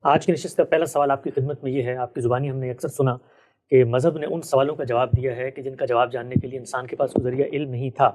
آج کی نشست کا پہلا سوال آپ کی خدمت میں یہ ہے، آپ کی زبانی ہم نے اکثر سنا کہ مذہب نے ان سوالوں کا جواب دیا ہے کہ جن کا جواب جاننے کے لیے انسان کے پاس کوئی ذریعہ علم نہیں تھا۔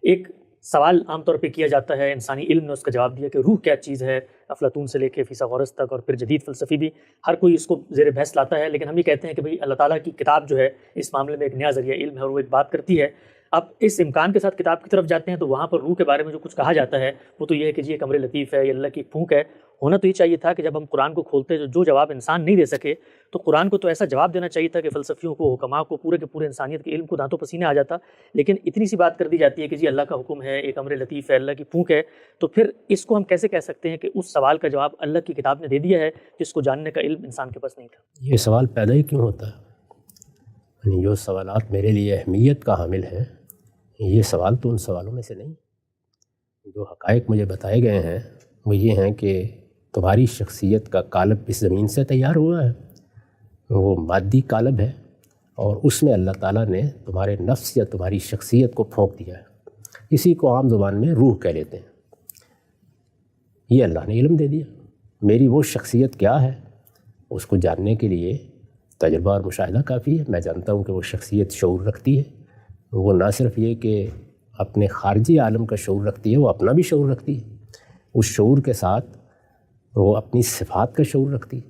ایک سوال عام طور پہ کیا جاتا ہے، انسانی علم نے اس کا جواب دیا کہ روح کیا چیز ہے، افلاطون سے لے کے فیثاغورس تک، اور پھر جدید فلسفی بھی ہر کوئی اس کو زیر بحث لاتا ہے، لیکن ہم یہ کہتے ہیں کہ بھئی اللہ تعالیٰ کی کتاب جو ہے اس معاملے میں ایک نیا ذریعہ علم ہے اور وہ ایک بات کرتی ہے۔ اب اس امکان کے ساتھ کتاب کی طرف جاتے ہیں تو وہاں پر روح کے بارے میں جو کچھ کہا جاتا ہے وہ تو یہ ہے کہ جی ایک امر لطیف ہے، یہ اللہ کی پھونک ہے۔ ہونا تو یہ چاہیے تھا کہ جب ہم قرآن کو کھولتے جو جواب انسان نہیں دے سکے تو قرآن کو تو ایسا جواب دینا چاہیے تھا کہ فلسفیوں کو، حکماء کو، پورے کے پورے انسانیت کے علم کو دانتوں پسینے آ جاتا، لیکن اتنی سی بات کر دی جاتی ہے کہ جی اللہ کا حکم ہے، ایک امر لطیف ہے، اللہ کی پھونک ہے۔ تو پھر اس کو ہم کیسے کہہ سکتے ہیں کہ اس سوال کا جواب اللہ کی کتاب نے دے دیا ہے جس کو جاننے کا علم انسان کے پاس نہیں تھا؟ یہ سوال پیدا ہی کیوں ہوتا ہے؟ یعنی جو سوالات میرے لیے اہمیت کا حامل ہیں، یہ سوال تو ان سوالوں میں سے نہیں۔ جو حقائق مجھے بتائے گئے ہیں وہ یہ ہیں کہ تمہاری شخصیت کا قالب اس زمین سے تیار ہوا ہے، وہ مادی قالب ہے، اور اس میں اللہ تعالیٰ نے تمہارے نفس یا تمہاری شخصیت کو پھونک دیا ہے۔ اسی کو عام زبان میں روح کہہ لیتے ہیں۔ یہ اللہ نے علم دے دیا۔ میری وہ شخصیت کیا ہے اس کو جاننے کے لیے تجربہ اور مشاہدہ کافی ہے۔ میں جانتا ہوں کہ وہ شخصیت شعور رکھتی ہے۔ وہ نہ صرف یہ کہ اپنے خارجی عالم کا شعور رکھتی ہے، وہ اپنا بھی شعور رکھتی ہے۔ اس شعور کے ساتھ وہ اپنی صفات کا شعور رکھتی ہے،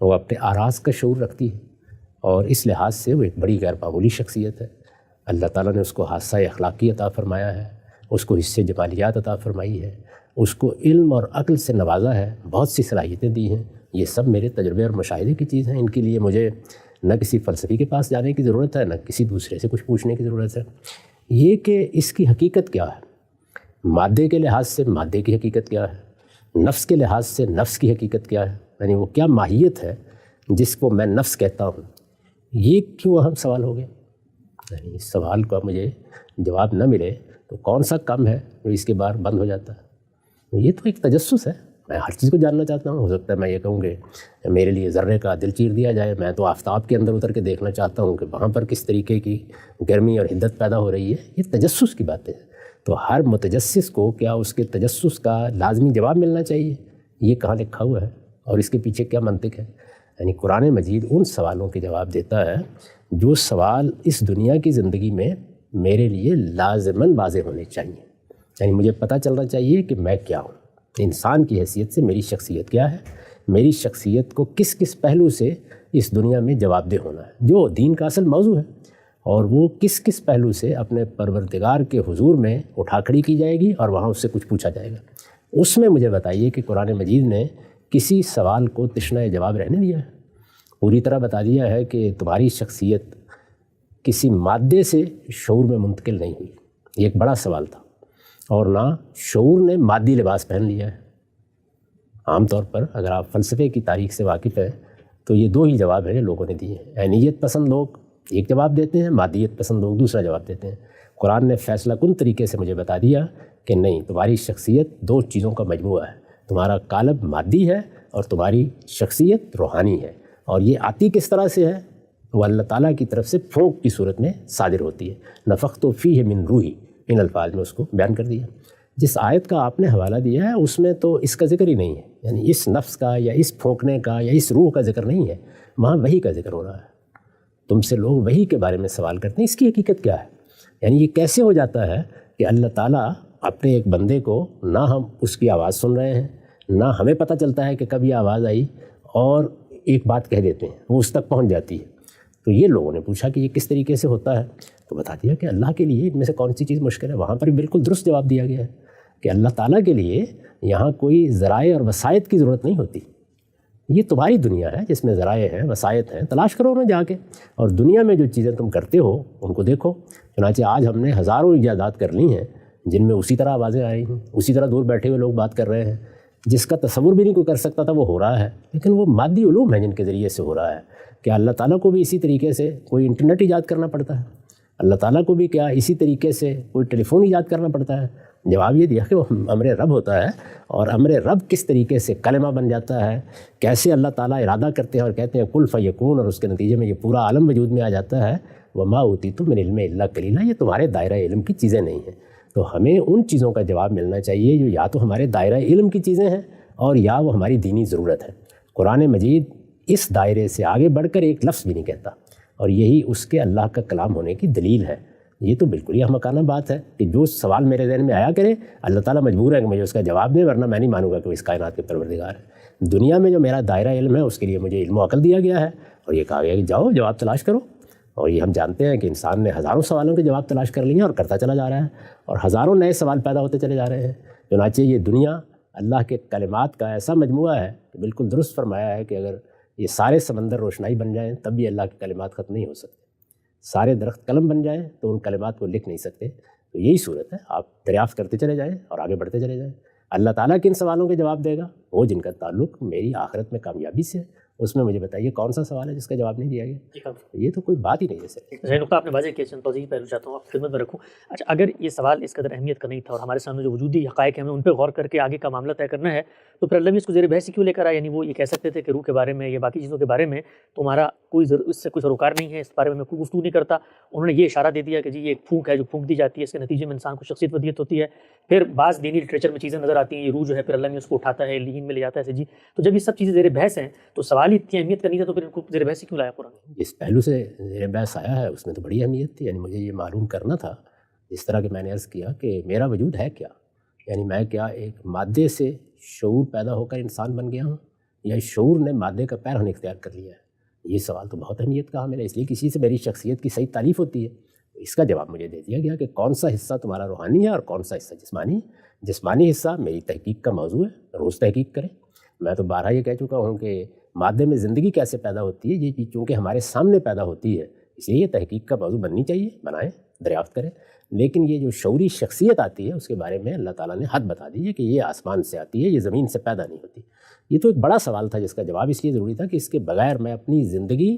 وہ اپنے اعراض کا شعور رکھتی ہے، اور اس لحاظ سے وہ ایک بڑی غیر معمولی شخصیت ہے۔ اللہ تعالیٰ نے اس کو حادثہ اخلاقی عطا فرمایا ہے، اس کو حصے جمالیات عطا فرمائی ہے، اس کو علم اور عقل سے نوازا ہے، بہت سی صلاحیتیں دی ہیں۔ یہ سب میرے تجربے اور مشاہدے کی چیز ہیں۔ ان کے لیے مجھے نہ کسی فلسفی کے پاس جانے کی ضرورت ہے، نہ کسی دوسرے سے کچھ پوچھنے کی ضرورت ہے۔ یہ کہ اس کی حقیقت کیا ہے، مادے کے لحاظ سے مادے کی حقیقت کیا ہے، نفس کے لحاظ سے نفس کی حقیقت کیا ہے، یعنی وہ کیا ماہیت ہے جس کو میں نفس کہتا ہوں، یہ کیوں اہم سوال ہو گیا؟ یعنی اس سوال کا مجھے جواب نہ ملے تو کون سا کم ہے جو اس کے بعد بند ہو جاتا ہے؟ یہ تو ایک تجسس ہے۔ میں ہر چیز کو جاننا چاہتا ہوں۔ ہو سکتا ہے میں یہ کہوں کہ میرے لیے ذرے کا دل چیر دیا جائے، میں تو آفتاب کے اندر اتر کے دیکھنا چاہتا ہوں کہ وہاں پر کس طریقے کی گرمی اور حدت پیدا ہو رہی ہے۔ یہ تجسس کی باتیں ہیں۔ تو ہر متجسس کو کیا اس کے تجسس کا لازمی جواب ملنا چاہیے؟ یہ کہاں لکھا ہوا ہے اور اس کے پیچھے کیا منطق ہے؟ یعنی قرآن مجید ان سوالوں کے جواب دیتا ہے جو سوال اس دنیا کی زندگی میں میرے لیے لازماً واضح ہونے چاہیے۔ یعنی مجھے پتہ چلنا چاہیے کہ میں کیا ہوں، انسان کی حیثیت سے میری شخصیت کیا ہے، میری شخصیت کو کس کس پہلو سے اس دنیا میں جواب دہ ہونا ہے، جو دین کا اصل موضوع ہے، اور وہ کس کس پہلو سے اپنے پروردگار کے حضور میں اٹھا کھڑی کی جائے گی اور وہاں اس سے کچھ پوچھا جائے گا۔ اس میں مجھے بتائیے کہ قرآن مجید نے کسی سوال کو تشنہ جواب رہنے دیا ہے؟ پوری طرح بتا دیا ہے کہ تمہاری شخصیت کسی مادے سے شعور میں منتقل نہیں ہوئی۔ یہ ایک بڑا سوال تھا، اور نہ شعور نے مادی لباس پہن لیا ہے۔ عام طور پر اگر آپ فلسفے کی تاریخ سے واقف ہیں تو یہ دو ہی جواب ہیں جو لوگوں نے دیے ہیں۔ عینیت پسند لوگ ایک جواب دیتے ہیں، مادیت پسند لوگ دوسرا جواب دیتے ہیں۔ قرآن نے فیصلہ کن طریقے سے مجھے بتا دیا کہ نہیں، تمہاری شخصیت دو چیزوں کا مجموعہ ہے۔ تمہارا قالب مادی ہے اور تمہاری شخصیت روحانی ہے، اور یہ آتی کس طرح سے ہے؟ وہ اللہ تعالیٰ کی طرف سے پھونک کی صورت میں صادر ہوتی ہے۔ نفخت فیہ من روحی، ان الفاظ میں اس کو بیان کر دیا۔ جس آیت کا آپ نے حوالہ دیا ہے اس میں تو اس کا ذکر ہی نہیں ہے، یعنی اس نفس کا یا اس پھونکنے کا یا اس روح کا ذکر نہیں ہے، وہاں وحی کا ذکر ہو رہا ہے۔ تم سے لوگ وحی کے بارے میں سوال کرتے ہیں، اس کی حقیقت کیا ہے؟ یعنی یہ کیسے ہو جاتا ہے کہ اللہ تعالیٰ اپنے ایک بندے کو، نہ ہم اس کی آواز سن رہے ہیں، نہ ہمیں پتہ چلتا ہے کہ کب یہ آواز آئی، اور ایک بات کہہ دیتے ہیں، وہ اس تک پہنچ جاتی ہے۔ تو یہ لوگوں نے پوچھا کہ یہ کس طریقے سے ہوتا ہے، تو بتا دیا کہ اللہ کے لیے ان میں سے کون سی چیز مشکل ہے۔ وہاں پر بالکل درست جواب دیا گیا ہے کہ اللہ تعالیٰ کے لیے یہاں کوئی ذرائع اور وسائط کی ضرورت نہیں ہوتی۔ یہ تمہاری دنیا ہے جس میں ذرائع ہیں، وسائط ہیں، تلاش کرو انہیں جا کے، اور دنیا میں جو چیزیں تم کرتے ہو ان کو دیکھو۔ چنانچہ آج ہم نے ہزاروں ایجادات کر لی ہیں جن میں اسی طرح آوازیں آئی ہیں، اسی طرح دور بیٹھے ہوئے لوگ بات کر رہے ہیں، جس کا تصور بھی نہیں کوئی کر سکتا تھا وہ ہو رہا ہے، لیکن وہ مادی علوم ہیں جن کے ذریعے سے ہو رہا ہے۔ کیا اللہ تعالیٰ کو بھی اسی طریقے سے کوئی انٹرنیٹ ایجاد کرنا پڑتا ہے؟ اللہ تعالیٰ کو بھی کیا اسی طریقے سے کوئی ٹیلی فون ایجاد کرنا پڑتا ہے؟ جواب یہ دیا کہ وہ امر رب ہوتا ہے، اور امر رب کس طریقے سے کلمہ بن جاتا ہے، کیسے اللہ تعالیٰ ارادہ کرتے ہیں اور کہتے ہیں کل فیکون، اور اس کے نتیجے میں یہ پورا عالم وجود میں آ جاتا ہے۔ وما اوتیتم من العلم الا قلیلا، یہ تمہارے دائرہ علم کی چیزیں نہیں ہیں۔ تو ہمیں ان چیزوں کا جواب ملنا چاہیے جو یا تو ہمارے دائرہ علم کی چیزیں ہیں اور یا وہ ہماری دینی ضرورت ہے۔ قرآن مجید اس دائرے سے آگے بڑھ کر ایک لفظ بھی نہیں کہتا، اور یہی اس کے اللہ کا کلام ہونے کی دلیل ہے۔ یہ تو بالکل ہی احمقانہ بات ہے کہ جو سوال میرے ذہن میں آیا کرے اللہ تعالیٰ مجبور ہے کہ مجھے اس کا جواب دے، ورنہ میں نہیں مانوں گا کہ وہ اس کائنات کے پروردگار ہے۔ دنیا میں جو میرا دائرہ علم ہے اس کے لیے مجھے علم و عقل دیا گیا ہے، اور یہ کہا گیا کہ جاؤ جواب تلاش کرو، اور یہ ہم جانتے ہیں کہ انسان نے ہزاروں سوالوں کے جواب تلاش کر لیے ہیں اور کرتا چلا جا رہا ہے، اور ہزاروں نئے سوال پیدا ہوتے چلے جا رہے ہیں۔ چنانچہ یہ دنیا اللہ کے کلمات کا ایسا مجموعہ ہے کہ بالکل درست فرمایا ہے کہ اگر یہ سارے سمندر روشنائی بن جائیں تب بھی اللہ کے کلمات ختم نہیں ہو سکتے، سارے درخت قلم بن جائیں تو ان کلمات کو لکھ نہیں سکتے۔ تو یہی صورت ہے، آپ دریافت کرتے چلے جائیں اور آگے بڑھتے چلے جائیں۔ اللہ تعالیٰ کن سوالوں کے جواب دے گا؟ وہ جن کا تعلق میری آخرت میں کامیابی سے ہے، اس میں مجھے بتائیے کون سا سوال ہے جس کا جواب نہیں دیا گیا؟ یہ تو کوئی بات ہی نہیں ہے سر۔ صحیح نقطہ آپ نے واضح کیا، چند توضیح پہلو چاہتا ہوں آپ خدمت میں رکھوں۔ اچھا، اگر یہ سوال اس قدر اہمیت کا نہیں تھا اور ہمارے سامنے جو وجودی حقائق ہیں ہمیں ان پہ غور کر کے آگے کا معاملہ طے کرنا ہے، تو پھر اللہ نے اس کو زیر بحث کیوں لے کر آیا؟ یعنی وہ یہ کہہ سکتے تھے کہ روح کے بارے میں یا باقی چیزوں کے بارے میں تمہارا اس سے کوئی سروکار نہیں ہے، اس بارے میں کوئی گفتگو نہیں کرتا۔ انہوں نے یہ اشارہ دے دیا کہ جی یہ ایک پھونک ہے جو پھونک دی جاتی ہے، اس کے نتیجے میں انسان کو شخصیت ودیت ہوتی ہے۔ پھر بعض دینی لٹریچر میں چیزیں نظر آتی ہیں، یہ روح جو ہے پھر اللہ نے اس کو اٹھاتا ہے، لیہین میں لے جاتا ہے جی۔ تو جب یہ سب چیزیں زیر بحث ہیں تو سوال ہی اتنی اہمیت کا نہیں تھا، تو پھر ان کو زیر بحث کیوں لایا قرآن؟ جس پہلو سے زیر بحث آیا ہے اس میں تو بڑی اہمیت تھی، یعنی مجھے یہ معلوم کرنا تھا، جس طرح کہ میں نے عرض کیا کہ میرا وجود ہے کیا، یعنی میں کیا ایک مادے سے شعور پیدا ہو کر انسان بن گیا ہوں، یا شعور نے مادے کا پیرہن اختیار کر لیا ہے؟ یہ سوال تو بہت اہمیت کا حامل ہے، اس لیے کسی سے میری شخصیت کی صحیح تعریف ہوتی ہے۔ اس کا جواب مجھے دے دیا گیا کہ کون سا حصہ تمہارا روحانی ہے اور کون سا حصہ جسمانی ہے۔ جسمانی حصہ میری تحقیق کا موضوع ہے، روز تحقیق کریں۔ میں تو بارہا یہ کہہ چکا ہوں کہ مادے میں زندگی کیسے پیدا ہوتی ہے، یہ چیز چونکہ ہمارے سامنے پیدا ہوتی ہے اس لیے یہ تحقیق کا موضوع بننی چاہیے، بنائیں، دریافت کریں۔ لیکن یہ جو شعوری شخصیت آتی ہے اس کے بارے میں اللہ تعالیٰ نے حد بتا دی ہے کہ یہ آسمان سے آتی ہے، یہ زمین سے پیدا نہیں ہوتی۔ یہ تو ایک بڑا سوال تھا جس کا جواب اس لیے ضروری تھا کہ اس کے بغیر میں اپنی زندگی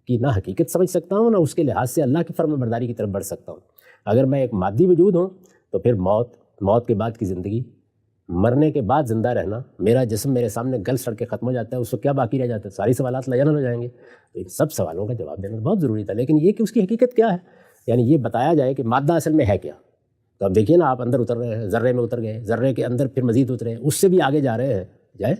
کی نہ حقیقت سمجھ سکتا ہوں نہ اس کے لحاظ سے اللہ کی فرما برداری کی طرف بڑھ سکتا ہوں۔ اگر میں ایک مادی وجود ہوں تو پھر موت کے بعد کی زندگی، مرنے کے بعد زندہ رہنا، میرا جسم میرے سامنے گل سڑ کے ختم ہو جاتا ہے، اس کو کیا باقی رہ جاتا ہے؟ ساری سوالات لجنل ہو جائیں گے۔ تو ان سب سوالوں کا جواب دینا بہت ضروری تھا، لیکن یہ کہ اس کی حقیقت کیا ہے، یعنی یہ بتایا جائے کہ مادہ اصل میں ہے کیا۔ تو اب دیکھیے نا، آپ اندر اتر رہے ہیں، ذرے میں اتر گئے، ذرے کے اندر پھر مزید اترے، اس سے بھی آگے جا رہے ہیں، جائے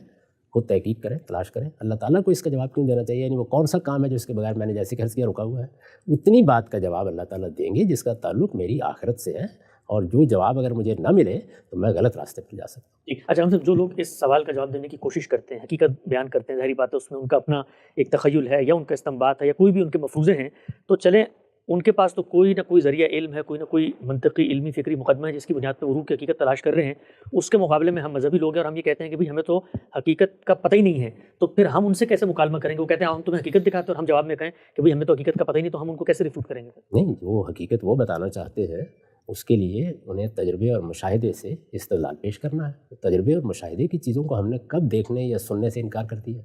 خود تحقیق کریں، تلاش کریں۔ اللہ تعالیٰ کو اس کا جواب کیوں دینا چاہیے؟ یعنی وہ کون سا کام ہے جو اس کے بغیر میں نے جیسے کہ عرض کیا رکا ہوا ہے؟ اتنی بات کا جواب اللہ تعالیٰ دیں گے جس کا تعلق میری آخرت سے ہے، اور جو جواب اگر مجھے نہ ملے تو میں غلط راستے پر جا سکتا ہوں۔ اچھا، ہم سب جو لوگ اس سوال کا جواب دینے کی کوشش کرتے ہیں، حقیقت بیان کرتے ہیں، ظاہری بات ہے اس میں ان کا اپنا ایک تخیل ہے یا ان کا استنباط ہے یا کوئی بھی ان کے مفروضے ہیں، تو چلیں ان کے پاس تو کوئی نہ کوئی ذریعہ علم ہے، کوئی نہ کوئی منطقی علمی فکری مقدمہ ہے جس کی بنیاد پہ وہ روح کی حقیقت تلاش کر رہے ہیں۔ اس کے مقابلے میں ہم مذہبی لوگ ہیں اور ہم یہ کہتے ہیں کہ بھئی ہمیں تو حقیقت کا پتہ ہی نہیں ہے، تو پھر ہم ان سے کیسے مکالمہ کریں گے؟ وہ کہتے ہیں ہم تمہیں حقیقت دکھاتے ہیں اور ہم جواب میں کہیں کہ بھئی ہمیں تو حقیقت کا پتہ ہی نہیں، تو ہم ان کو کیسے ریفیوٹ کریں گے؟ نہیں، وہ حقیقت وہ بتانا چاہتے ہیں، اس کے لیے انہیں تجربے اور مشاہدے سے استدلال پیش کرنا ہے۔ تجربے اور مشاہدے کی چیزوں کو ہم نے کب دیکھنے یا سننے سے انکار کر دیا؟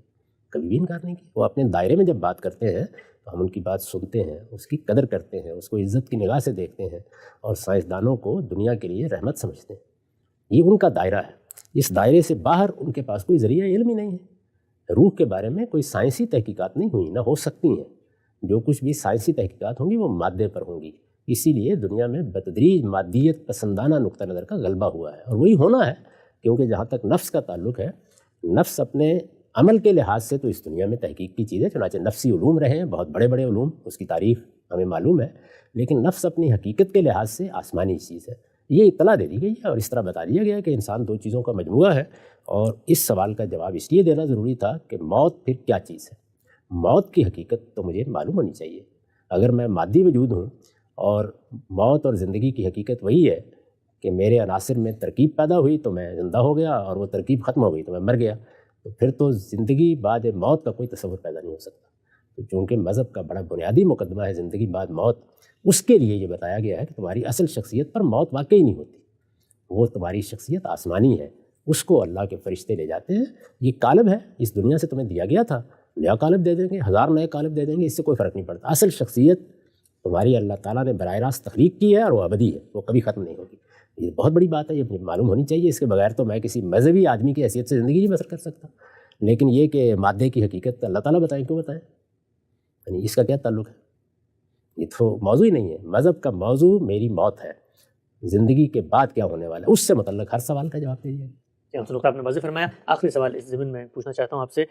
کبھی بھی انکار نہیں کیا۔ وہ اپنے دائرے میں جب بات کرتے ہیں تو ہم ان کی بات سنتے ہیں، اس کی قدر کرتے ہیں، اس کو عزت کی نگاہ سے دیکھتے ہیں، اور سائنسدانوں کو دنیا کے لیے رحمت سمجھتے ہیں۔ یہ ان کا دائرہ ہے، اس دائرے سے باہر ان کے پاس کوئی ذریعہ علم ہی نہیں ہے۔ روح کے بارے میں کوئی سائنسی تحقیقات نہیں ہوئی، نہ ہو سکتی ہیں۔ جو کچھ بھی سائنسی تحقیقات ہوں گی وہ مادے پر ہوں گی، اسی لیے دنیا میں بتدریج مادیت پسندانہ نقطہ نظر کا غلبہ ہوا ہے، اور وہی ہونا ہے، کیونکہ جہاں تک نفس کا تعلق ہے، نفس اپنے عمل کے لحاظ سے تو اس دنیا میں تحقیق کی چیز ہے، چنانچہ نفسی علوم رہے ہیں، بہت بڑے بڑے علوم، اس کی تعریف ہمیں معلوم ہے، لیکن نفس اپنی حقیقت کے لحاظ سے آسمانی چیز ہے۔ یہ اطلاع دے دی گئی ہے اور اس طرح بتا دیا گیا ہے کہ انسان دو چیزوں کا مجموعہ ہے، اور اس سوال کا جواب اس لیے دینا ضروری تھا کہ موت پھر کیا چیز ہے؟ موت کی حقیقت تو مجھے معلوم ہونی چاہیے۔ اگر میں مادی وجود ہوں اور موت اور زندگی کی حقیقت وہی ہے کہ میرے عناصر میں ترکیب پیدا ہوئی تو میں زندہ ہو گیا، اور وہ ترکیب ختم ہو گئی تو میں مر گیا، تو پھر تو زندگی بعد موت کا کوئی تصور پیدا نہیں ہو سکتا۔ تو چونکہ مذہب کا بڑا بنیادی مقدمہ ہے زندگی بعد موت، اس کے لیے یہ بتایا گیا ہے کہ تمہاری اصل شخصیت پر موت واقعی نہیں ہوتی، وہ تمہاری شخصیت آسمانی ہے، اس کو اللہ کے فرشتے لے جاتے ہیں۔ یہ قالب ہے، اس دنیا سے تمہیں دیا گیا تھا، نیا قالب دے دیں گے، 1000 نئے قالب دے دیں گے، اس سے کوئی فرق نہیں پڑتا۔ اصل شخصیت تمہاری اللہ تعالیٰ نے براہ راست تخلیق کی ہے، اور وہ ابدی ہے، وہ کبھی ختم نہیں ہوگی۔ یہ بہت بڑی بات ہے، یہ مجھے معلوم ہونی چاہیے، اس کے بغیر تو میں کسی مذہبی آدمی کی حیثیت سے زندگی نہیں بسر کر سکتا۔ لیکن یہ کہ مادے کی حقیقت اللہ تعالیٰ بتائیں، کیوں بتائیں؟ یعنی اس کا کیا تعلق ہے؟ یہ تو موضوع ہی نہیں ہے۔ مذہب کا موضوع میری موت ہے، زندگی کے بعد کیا ہونے والا ہے، اس سے متعلق ہر سوال کا جواب دیجیے۔ آپ نے واضح فرمایا۔ آخری سوال اس ضمن میں پوچھنا چاہتا ہوں آپ سے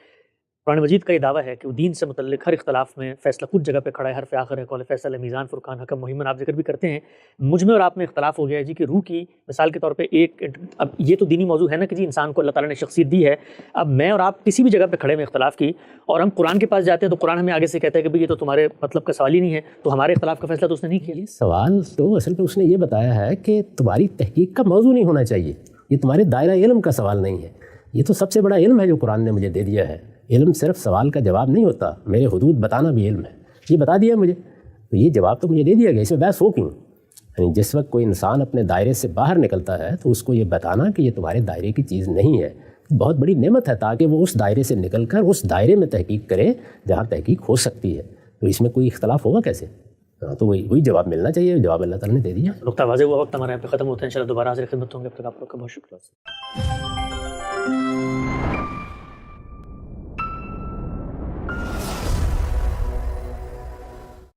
قرآن مجید کا یہ دعویٰ ہے کہ وہ دین سے متعلق ہر اختلاف میں فیصلہ کچھ جگہ پہ کھڑا ہے، حرف آخر ہے، قول فیصل ہے، میزان فرقان حکم محیمن آپ ذکر بھی کرتے ہیں۔ مجھ میں اور آپ میں اختلاف ہو گیا ہے جی کہ روح کی مثال کے طور پہ اب یہ تو دینی موضوع ہے نا کہ جی انسان کو اللہ تعالیٰ نے شخصیت دی ہے، اب میں اور آپ کسی بھی جگہ پہ کھڑے میں اختلاف کی اور ہم قرآن کے پاس جاتے ہیں تو قرآن ہمیں آگے سے کہتا ہے کہ بھئی یہ تو تمہارے مطلب کا سوال ہی نہیں ہے، تو ہمارے اختلاف کا فیصلہ تو اس نے نہیں کیا۔ یہ سوال تو اصل پہ اس نے یہ بتایا ہے کہ تمہاری تحقیق کا موضوع نہیں ہونا چاہیے، یہ تمہارے دائرہ علم کا سوال نہیں ہے، یہ تو سب سے بڑا علم ہے جو قرآن نے مجھے دے دیا ہے۔ علم صرف سوال کا جواب نہیں ہوتا، میرے حدود بتانا بھی علم ہے، یہ بتا دیا مجھے، تو یہ جواب تو مجھے دے دیا گیا، اس میں بحث ہو کیوں؟ یعنی جس وقت کوئی انسان اپنے دائرے سے باہر نکلتا ہے تو اس کو یہ بتانا کہ یہ تمہارے دائرے کی چیز نہیں ہے بہت بڑی نعمت ہے، تاکہ وہ اس دائرے سے نکل کر اس دائرے میں تحقیق کرے جہاں تحقیق ہو سکتی ہے، تو اس میں کوئی اختلاف ہوگا کیسے؟ تو وہی جواب ملنا چاہیے، جواب اللہ تعالیٰ نے دے دیا۔ نقطہ واضح ہوا، وقت ہمارے یہاں پہ ختم ہوتا ہے، انشاءاللہ دوبارہ حاضر خدمت ہوں گے۔ اب تک آپ لوگ کا بہت شکریہ۔